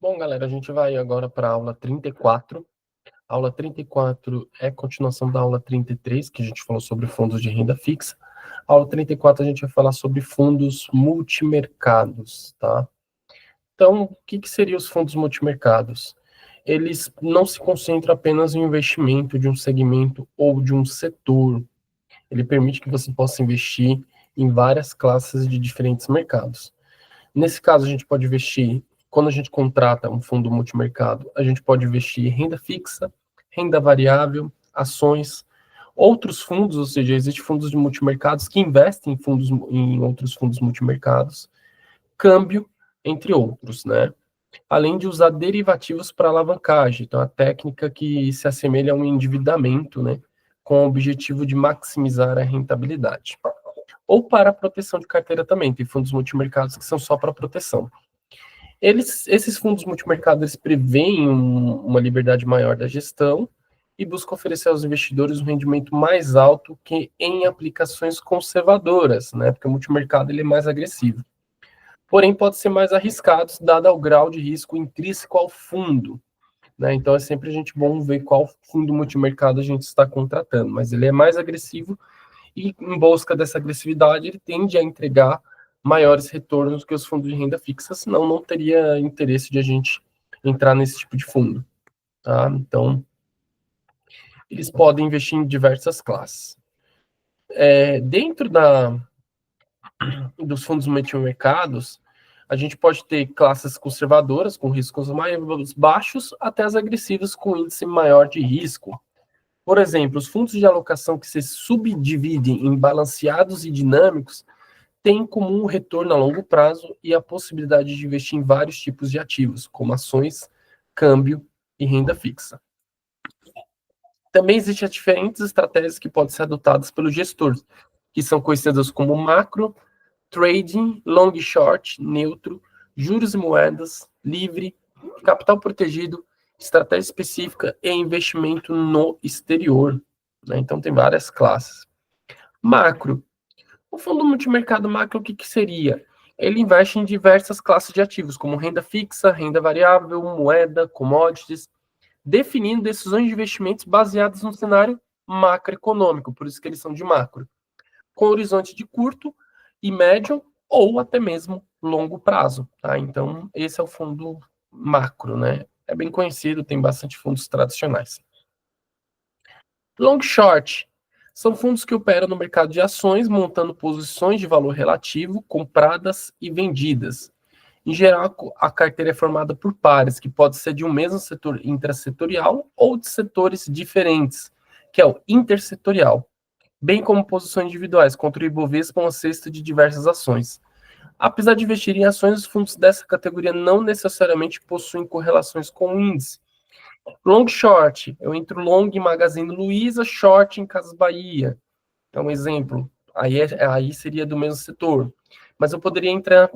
Bom, galera, a gente vai agora para a aula 34. A aula 34 é continuação da aula 33, que a gente falou sobre fundos de renda fixa. A aula 34 a gente vai falar sobre fundos multimercados, tá? Então, o que seriam os fundos multimercados? Eles não se concentram apenas no investimento de um segmento ou de um setor. Ele permite que você possa investir em várias classes de diferentes mercados. Nesse caso, a gente pode investir, quando a gente contrata um fundo multimercado, a gente pode investir em renda fixa, renda variável, ações, outros fundos, ou seja, existem fundos de multimercados que investem em outros fundos multimercados, câmbio, entre outros, né? Além de usar derivativos para alavancagem, então a técnica que se assemelha a um endividamento, né, com o objetivo de maximizar a rentabilidade. Ou para proteção de carteira também, tem fundos multimercados que são só para proteção. Esses fundos multimercados eles preveem uma liberdade maior da gestão e buscam oferecer aos investidores um rendimento mais alto que em aplicações conservadoras, né? Porque o multimercado ele é mais agressivo. Porém, pode ser mais arriscado, dado ao grau de risco intrínseco ao fundo, né? Então, é sempre a gente bom ver qual fundo multimercado a gente está contratando, mas ele é mais agressivo e, em busca dessa agressividade, ele tende a entregar maiores retornos que os fundos de renda fixa, senão não teria interesse de a gente entrar nesse tipo de fundo, tá? Então, eles podem investir em diversas classes. Dentro dos fundos multimercados, a gente pode ter classes conservadoras, com riscos mais baixos, até as agressivas, com índice maior de risco. Por exemplo, os fundos de alocação que se subdividem em balanceados e dinâmicos têm em comum o retorno a longo prazo e a possibilidade de investir em vários tipos de ativos, como ações, câmbio e renda fixa. Também existem diferentes estratégias que podem ser adotadas pelos gestores, que são conhecidas como macro, trading, long short, neutro, juros e moedas, livre, capital protegido, estratégia específica e investimento no exterior, né? Então tem várias classes. Macro. O fundo multimercado macro, o que seria? Ele investe em diversas classes de ativos, como renda fixa, renda variável, moeda, commodities, definindo decisões de investimentos baseadas no cenário macroeconômico, por isso que eles são de macro, com horizonte de curto e médio ou até mesmo longo prazo, tá? Então, esse é o fundo macro, né? É bem conhecido, tem bastante fundos tradicionais. Long short são fundos que operam no mercado de ações, montando posições de valor relativo compradas e vendidas. Em geral, a carteira é formada por pares, que pode ser de um mesmo setor intrasetorial ou de setores diferentes, que é o intersetorial, bem como posições individuais, contra o Ibovespa, uma cesta de diversas ações. Apesar de investir em ações, os fundos dessa categoria não necessariamente possuem correlações com o índice. Long short, eu entro long em Magazine Luiza, short em Casas Bahia. É um exemplo. Aí seria do mesmo setor. Mas eu poderia entrar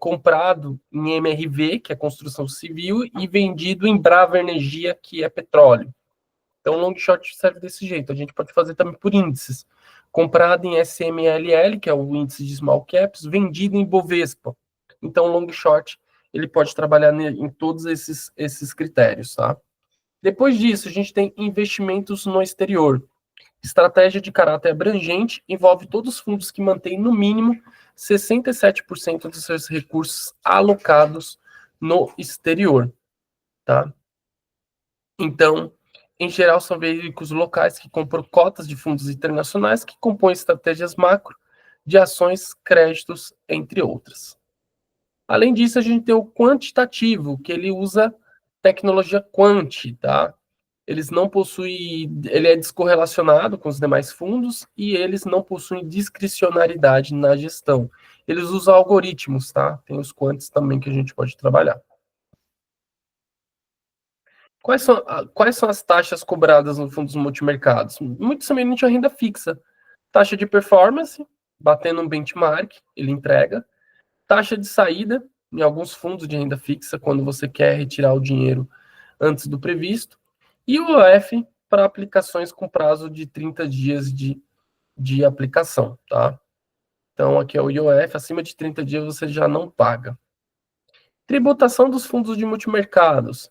comprado em MRV, que é construção civil, e vendido em Brava Energia, que é petróleo. Então, long short serve desse jeito. A gente pode fazer também por índices. Comprado em SMLL, que é o índice de small caps, vendido em Bovespa. Então, long short, ele pode trabalhar em todos esses critérios, tá? Depois disso, a gente tem investimentos no exterior. Estratégia de caráter abrangente envolve todos os fundos que mantêm, no mínimo, 67% dos seus recursos alocados no exterior, tá? Então, em geral, são veículos locais que compram cotas de fundos internacionais que compõem estratégias macro de ações, créditos, entre outras. Além disso, a gente tem o quantitativo, que ele usa tecnologia quant, tá? Eles não possuem, ele é descorrelacionado com os demais fundos e eles não possuem discricionariedade na gestão. Eles usam algoritmos, tá? Tem os quants também que a gente pode trabalhar. Quais são as taxas cobradas nos fundos multimercados? Muito semelhante à renda fixa. Taxa de performance, batendo um benchmark, ele entrega. Taxa de saída, em alguns fundos de renda fixa, quando você quer retirar o dinheiro antes do previsto. E o IOF para aplicações com prazo de 30 dias de aplicação, tá? Então, aqui é o IOF, acima de 30 dias você já não paga. Tributação dos fundos de multimercados.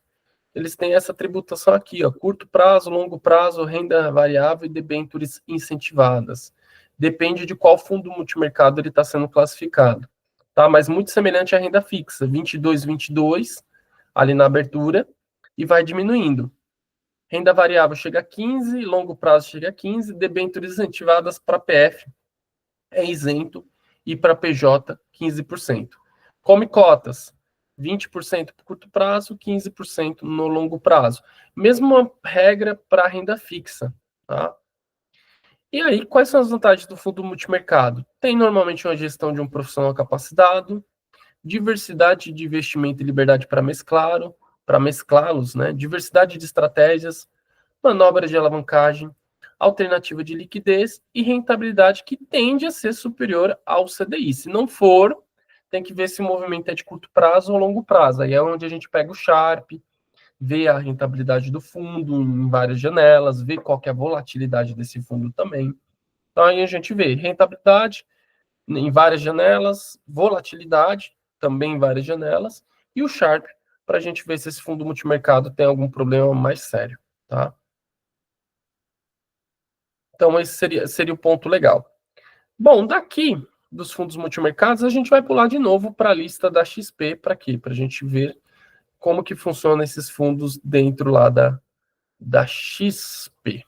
Eles têm essa tributação aqui, ó, curto prazo, longo prazo, renda variável e debêntures incentivadas. Depende de qual fundo multimercado ele está sendo classificado. Tá? Mas muito semelhante à renda fixa, 22, ali na abertura, e vai diminuindo. Renda variável chega a 15, longo prazo chega a 15, debêntures incentivadas para PF é isento e para PJ 15%. Come cotas, 20% para curto prazo, 15% no longo prazo. Mesma regra para renda fixa, tá? E aí, quais são as vantagens do fundo multimercado? Tem normalmente uma gestão de um profissional capacitado, diversidade de investimento e liberdade para mesclá-los, né? Diversidade de estratégias, manobra de alavancagem, alternativa de liquidez e rentabilidade que tende a ser superior ao CDI. Se não for, tem que ver se o movimento é de curto prazo ou longo prazo. Aí é onde a gente pega o Sharp, vê a rentabilidade do fundo em várias janelas, vê qual que é a volatilidade desse fundo também. Então aí a gente vê rentabilidade em várias janelas, volatilidade também em várias janelas, e o Sharp para a gente ver se esse fundo multimercado tem algum problema mais sério, tá? Então, esse seria o ponto legal. Bom, daqui dos fundos multimercados, a gente vai pular de novo para a lista da XP, para quê? Para a gente ver como que funciona esses fundos dentro lá da XP.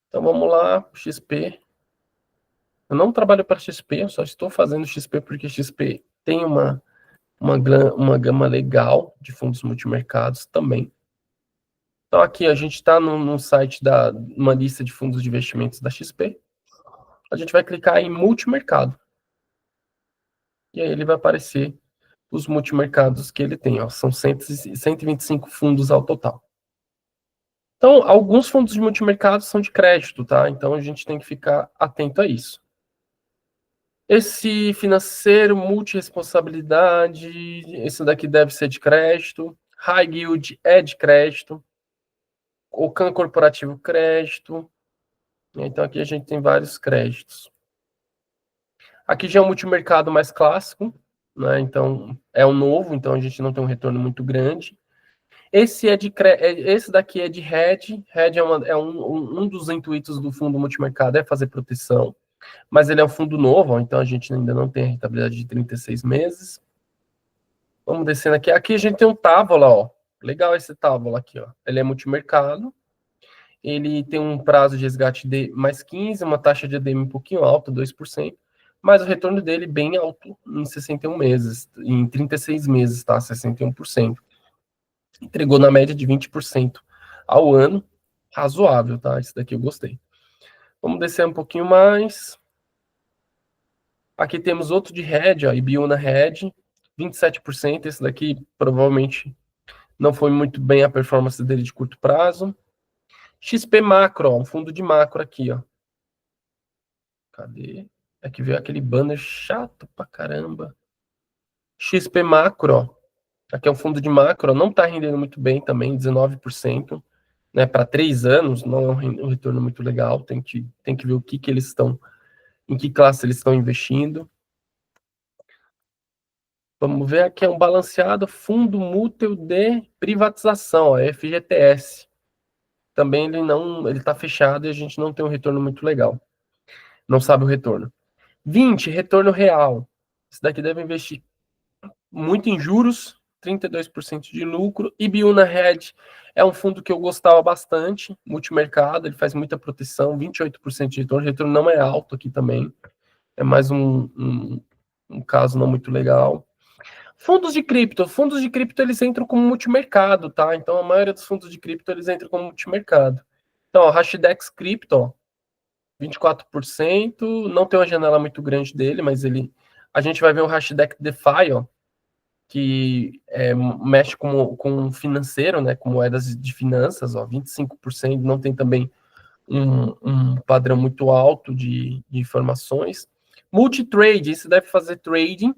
Então, vamos lá, XP. Eu não trabalho para XP, eu só estou fazendo XP porque XP tem uma gama legal de fundos multimercados também. Então, aqui a gente está no site uma lista de fundos de investimentos da XP. A gente vai clicar em multimercado. E aí ele vai aparecer os multimercados que ele tem, ó, são 125 fundos ao total. Então, alguns fundos de multimercado são de crédito, tá? Então a gente tem que ficar atento a isso. Esse financeiro, multiresponsabilidade, esse daqui deve ser de crédito. High yield é de crédito. O CAN corporativo crédito. Então aqui a gente tem vários créditos. Aqui já é um multimercado mais clássico, né? Então é um novo, então a gente não tem um retorno muito grande. Esse daqui é de hedge. Hedge um dos intuitos do fundo multimercado é fazer proteção, mas ele é um fundo novo, ó, então a gente ainda não tem a rentabilidade de 36 meses. Vamos descendo aqui. Aqui a gente tem um Távola, ó. Legal esse Távola aqui, ó. Ele é multimercado. Ele tem um prazo de resgate de mais 15, uma taxa de ADM um pouquinho alta, 2%, mas o retorno dele bem alto em 61 meses, em 36 meses, tá? 61%. Entregou na média de 20% ao ano, razoável, tá? Esse daqui eu gostei. Vamos descer um pouquinho mais. Aqui temos outro de hedge, ó, Ibiúna Hedge, 27%. Esse daqui provavelmente não foi muito bem a performance dele de curto prazo. XP Macro, ó, um fundo de macro aqui, ó. Cadê? Aqui veio aquele banner chato pra caramba. XP Macro, ó. Aqui é um fundo de macro, não está rendendo muito bem também, 19%. Né, para 3 anos, não é um retorno muito legal. Tem que ver o que eles estão, em que classe eles estão investindo. Vamos ver aqui, é um balanceado fundo mútuo de privatização, ó, FGTS. Também ele está fechado e a gente não tem um retorno muito legal. Não sabe o retorno. 20, retorno real. Esse daqui deve investir muito em juros, 32% de lucro. Ibiúna Hedge é um fundo que eu gostava bastante, multimercado, ele faz muita proteção, 28% de retorno. O retorno não é alto aqui também. É mais um caso não muito legal. Fundos de cripto eles entram como multimercado, tá? Então a maioria dos fundos de cripto eles entram como multimercado. Então, ó, Hashdex Crypto, ó, 24%, não tem uma janela muito grande dele, mas a gente vai ver o Hashdex DeFi, ó, que mexe com financeiro, né, com moedas de finanças, ó, 25%, não tem também um padrão muito alto de informações. Multitrade, isso deve fazer trading,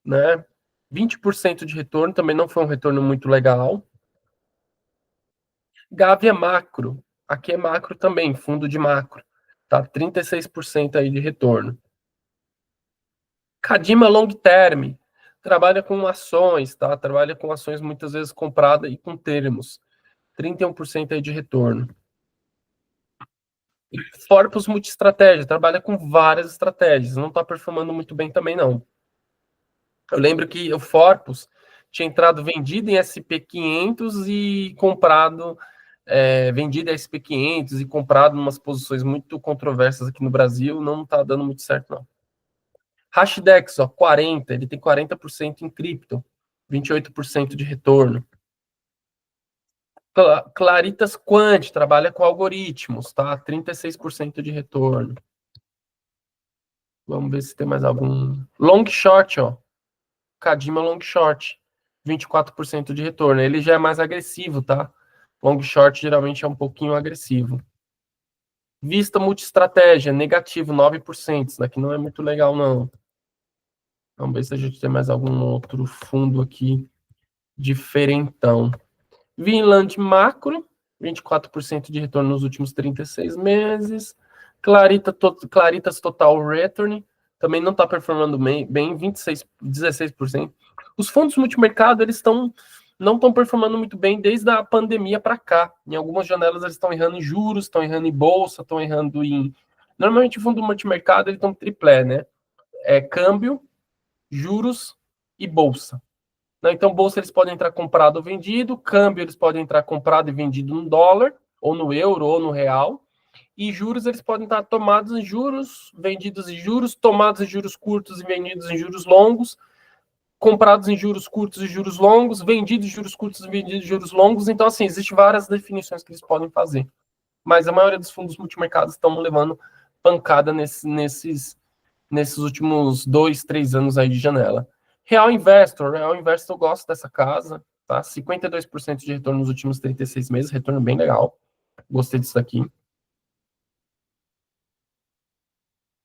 né, 20% de retorno, também não foi um retorno muito legal. Gávea Macro, aqui é macro também, fundo de macro, tá, 36% aí de retorno. Cadima Long Term, Trabalha com ações, tá? Trabalha com ações muitas vezes compradas e com termos. 31% aí de retorno. Forpus multi-estratégia, trabalha com várias estratégias. Não está performando muito bem também, não. Eu lembro que o Forpus tinha entrado vendido em SP500 e comprado, vendido em SP500 e comprado em umas posições muito controversas aqui no Brasil. Não está dando muito certo, não. Hashdex, ó, 40, ele tem 40% em cripto, 28% de retorno. Claritas Quant, trabalha com algoritmos, tá? 36% de retorno. Vamos ver se tem mais algum. Long Short, ó. Kadima Long Short, 24% de retorno. Ele já é mais agressivo, tá? Long Short geralmente é um pouquinho agressivo. Vista Multi-Estratégia, negativo, 9%. Isso daqui não é muito legal, não. Vamos ver se a gente tem mais algum outro fundo aqui diferentão. Vinland Macro, 24% de retorno nos últimos 36 meses. Claritas Total Return, também não está performando bem, 16%. Os fundos multimercado, eles não estão performando muito bem desde a pandemia para cá. Em algumas janelas eles estão errando em juros, estão errando em bolsa, estão errando em... Normalmente o fundo multimercado, eles estão triplé, né? Câmbio, juros e bolsa. Então, bolsa eles podem entrar comprado ou vendido, câmbio eles podem entrar comprado e vendido no dólar, ou no euro, ou no real, e juros eles podem estar tomados em juros, vendidos em juros, tomados em juros curtos e vendidos em juros longos, comprados em juros curtos e juros longos, vendidos em juros curtos e vendidos em juros longos. Então, assim, existem várias definições que eles podem fazer. Mas a maioria dos fundos multimercados estão levando pancada nesses últimos 2, 3 anos aí de janela. Real Investor eu gosto dessa casa, tá? 52% de retorno nos últimos 36 meses, retorno bem legal. Gostei disso aqui.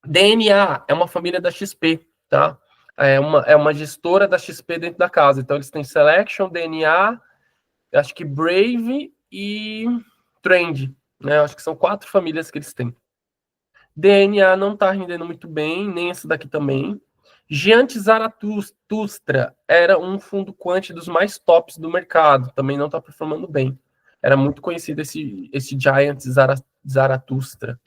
DNA é uma família da XP, tá? É uma gestora da XP dentro da casa. Então, eles têm Selection, DNA, acho que Brave e Trend, né? Acho que são 4 famílias que eles têm. DNA não está rendendo muito bem, nem esse daqui também. Giant Zaratustra era um fundo quant dos mais tops do mercado, também não está performando bem. Era muito conhecido esse Giant Zaratustra.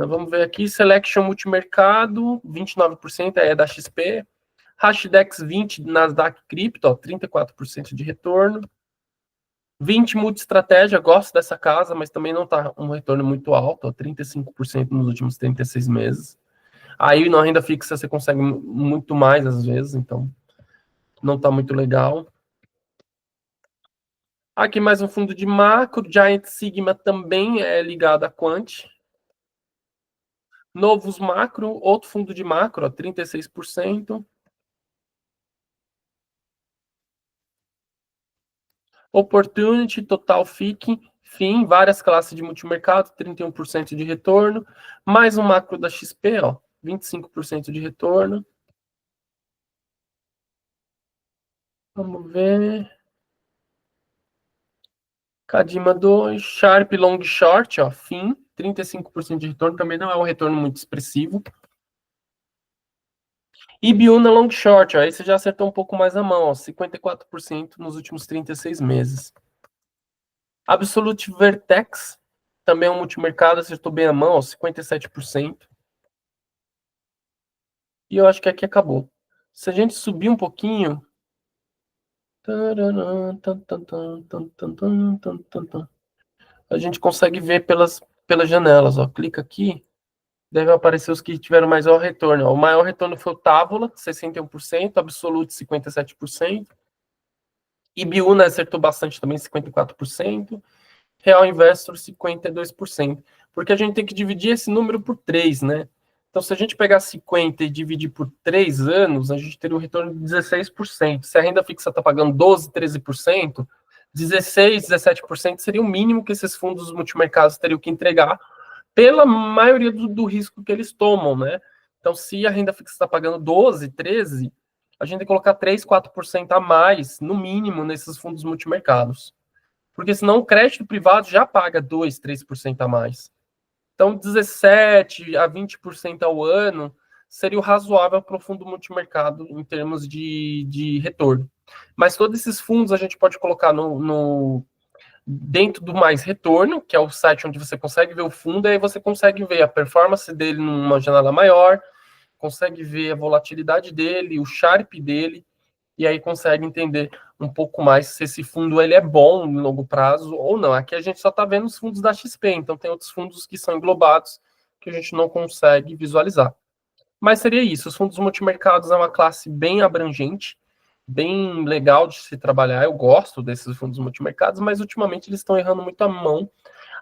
Vamos ver aqui, Selection Multimercado, 29%, é da XP. Hashdex 20, Nasdaq Crypto, 34% de retorno. 20 Multi-Estratégia, gosto dessa casa, mas também não está um retorno muito alto, 35% nos últimos 36 meses. Aí na renda fixa você consegue muito mais às vezes, então não está muito legal. Aqui mais um fundo de macro, Giant Sigma também é ligado a Quant. Novos Macro, outro fundo de macro, 36%. Opportunity, Total FIM, várias classes de multimercado, 31% de retorno. Mais um macro da XP, 25% de retorno. Vamos ver. Kadima 2, Sharp Long Short, FIM, 35% de retorno, também não é um retorno muito expressivo. Ibiúna Long Short, aí você já acertou um pouco mais a mão, 54% nos últimos 36 meses. Absolute Vertex, também é um multimercado, acertou bem a mão, 57%. E eu acho que aqui acabou. Se a gente subir um pouquinho... A gente consegue ver pelas janelas, clica aqui, deve aparecer os que tiveram mais maior retorno. O maior retorno foi o Távola, 61%, Absolute, 57%. Ibiúna acertou bastante também, 54%. Real Investor, 52%. Porque a gente tem que dividir esse número por 3, né? Então, se a gente pegar 50 e dividir por 3 anos, a gente teria um retorno de 16%. Se a renda fixa está pagando 12, 13%, 16, 17% seria o mínimo que esses fundos multimercados teriam que entregar pela maioria do risco que eles tomam, né? Então, se a renda fixa está pagando 12, 13, a gente tem que colocar 3, 4% a mais, no mínimo, nesses fundos multimercados. Porque senão o crédito privado já paga 2, 3% a mais. Então, 17 a 20% ao ano seria o razoável para o fundo multimercado em termos de retorno. Mas todos esses fundos a gente pode colocar dentro do mais retorno, que é o site onde você consegue ver o fundo, e aí você consegue ver a performance dele numa janela maior, consegue ver a volatilidade dele, o Sharpe dele, e aí consegue entender um pouco mais se esse fundo ele é bom no longo prazo ou não. Aqui a gente só está vendo os fundos da XP, então tem outros fundos que são englobados que a gente não consegue visualizar. Mas seria isso, os fundos multimercados é uma classe bem abrangente, bem legal de se trabalhar. Eu gosto desses fundos multimercados, mas ultimamente eles estão errando muito a mão,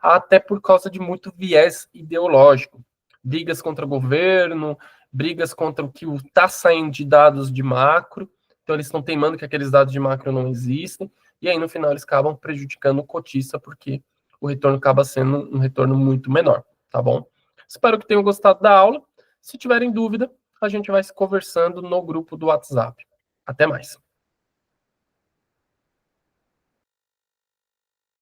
até por causa de muito viés ideológico. Brigas contra o governo, brigas contra o que está saindo de dados de macro. Então eles estão teimando que aqueles dados de macro não existem, e aí no final eles acabam prejudicando o cotista, porque o retorno acaba sendo um retorno muito menor, tá bom? Espero que tenham gostado da aula. Se tiverem dúvida, a gente vai se conversando no grupo do WhatsApp. Até mais.